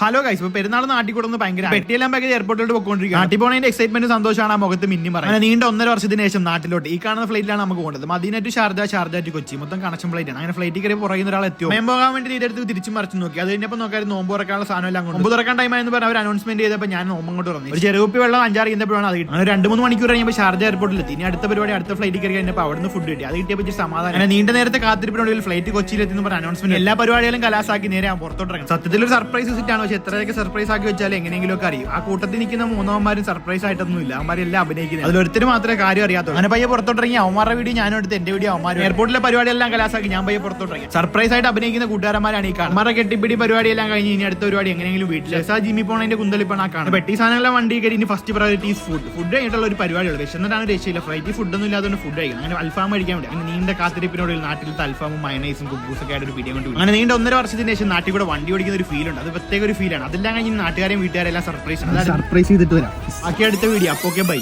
Hello guys, ഇപ്പോൾ പെരുന്നാൾ നാട്ടിൽ കൂടെ ഒന്ന് ഭയങ്കര പെട്ടിയെല്ലാം ബാഗ് എയർപോർട്ടിലോട്ട് പോയിക്കൊണ്ടിരിക്കുക. നാട്ടിൽ പോകുന്നതിന്റെ എക്സൈറ്റ്മെന്റ് സന്തോഷമാണ് ആ മുഖത്ത് മിന്നി പറയുന്നത്. നീണ്ട 1.5 വർഷത്തിന് ശേഷം നാട്ടിലോട്ട് ഈ കാണുന്ന ഫ്ലൈറ്റിലാണ് നമുക്ക് പോകുന്നത്. Medina to Sharjah, Sharjah to Kochi, മൊത്തം കണക്ഷൻ ഫ്ലൈറ്റ് ആണ്. അങ്ങനെ ഫ്ലൈറ്റിൽ കയറി പുറകുന്ന ഒരാൾ എത്തിയോ മേം പോകാൻ വേണ്ടി തീരെടുത്ത് തിരിച്ചും മറിച്ചു നോക്കി. അത് കഴിഞ്ഞപ്പോൾ നോക്കാൻ നോമ്പ് തുറക്കാനുള്ള സാധനം എല്ലാം കൊണ്ട് നോമ്പ് തുറക്കാൻ ടൈം ആയെന്ന് പറഞ്ഞ അവർ അനൗൺസ്മെന്റ് ചെയ്തപ്പോൾ ഞാൻ നോമ്പ് അങ്ങോട്ട് പറഞ്ഞു. ഒരു ചെറുപ്പി വെള്ളം 5-6 കഴിഞ്ഞപ്പോഴാണ് അത് കിട്ടുന്നത്. 2-3 മണിക്കൂർ കഴിഞ്ഞപ്പോൾ ഷാർജ എയർപോർട്ടിൽ എത്തി. ഇനി അടുത്ത പരിപാടി അടുത്ത ഫ്ലൈറ്റിൽ കയറി കഴിഞ്ഞപ്പോൾ അവിടുന്ന് ഫുഡ് കിട്ടി. അത് കിട്ടിയപ്പോൾ സമാധാനം. അങ്ങനെ നീണ്ട നേരത്തെ കാത്തിരിപ്പിനുള്ളിൽ ഫ്ലൈറ്റ് കൊച്ചിയിലെത്തി എന്ന് പറഞ്ഞ അനൗൺസ്മെന്റ് എല്ലാ പരിപാടികളും കലാസാക്കി നേരെ പുറത്തോട്ട് ഇറങ്ങി. സത്യത്തിൽ ഒരു സർപ്രൈസ് വിസിറ്റ് ആണ്. പക്ഷേ എത്രയൊക്കെ സർപ്രൈസ് ആക്കി വെച്ചാൽ എങ്ങനെയെങ്കിലും ഒക്കെ അറിയും. ആ കൂട്ടത്തിൽ നിൽക്കുന്ന 3 സർപ്രൈസ് ആയിട്ടൊന്നും ഇല്ല. അവന്മാരെല്ലാം അഭിനയിക്കുന്നത്. അതിലൊരുത്തരും മാത്രമേ കാര്യം അറിയാത്തുള്ളൂ. അങ്ങനെ പയ്യെ പുറത്തോട്ടിറങ്ങി അവന്മാരുടെ വീഡിയോ ഞാനും എടുത്ത് എന്റെ വീഡിയോ അവന്മാർ എയർപോർട്ടിലെ പരിപാടിയെല്ലാം കലാസാക്കി ഞാൻ പയ്യെ പുറത്തോട്ടിറങ്ങി. സർപ്രൈസ് ആയിട്ട് അഭിനയിക്കുന്ന കൂട്ടുകാരന്മാരാണ് ഈ കാണുന്നത്. അവന്മാരുടെ കെട്ടിപ്പിടി പരിപാടിയെല്ലാം കഴിഞ്ഞ് ഇനി അടുത്ത പരിപാടി എങ്ങനെയെങ്കിലും വീട്ടിൽ ജിമ്മി പോണതിന്റെ കുന്തളിപ്പാണ് ആ കാണുന്നത്. പെട്ടി സാധനങ്ങളെല്ലാം വണ്ടി കയറി ഇനി ഫസ്റ്റ് പ്രയോറിറ്റി ഫുഡ് കഴിഞ്ഞിട്ടുള്ള ഒരു പരിപാടിയുള്ളൂ. വിശന്നിട്ടാണ് രക്ഷയില്ല. ഫ്ലൈറ്റിൽ ഫുഡൊന്നും ഇല്ലാതെ ഫുഡ് കഴിക്കണം. അങ്ങനെ അൽഫാം കഴിക്കാൻ വേണ്ടി അങ്ങനെ നീണ്ട കാത്തിരിപ്പിനോട് നാട്ടിലത്തെ അൽഫാമും മയനൈസും കുബൂസൊക്കെ ആയിട്ട് ഒരു വീഡിയോ കൊണ്ട് അങ്ങനെ നീണ്ട 1.5 വർഷത്തിന് ശേഷം നാട്ടിൽ കൂടെ വണ്ടി ഓടിക്കുന്ന ഒരു ഫീൽ ഉണ്ട്. അത് പ്രത്യേക ഒരു ഫീലാണ്. അതെല്ലാം കഴിഞ്ഞ് നാട്ടുകാരെയും വീട്ടുകാരെല്ലാം സർപ്രൈസ് ചെയ്തിട്ട് വരാം. ബാക്കി അടുത്ത വീഡിയോ. അപ്പോൾ ഓക്കെ, ബൈ.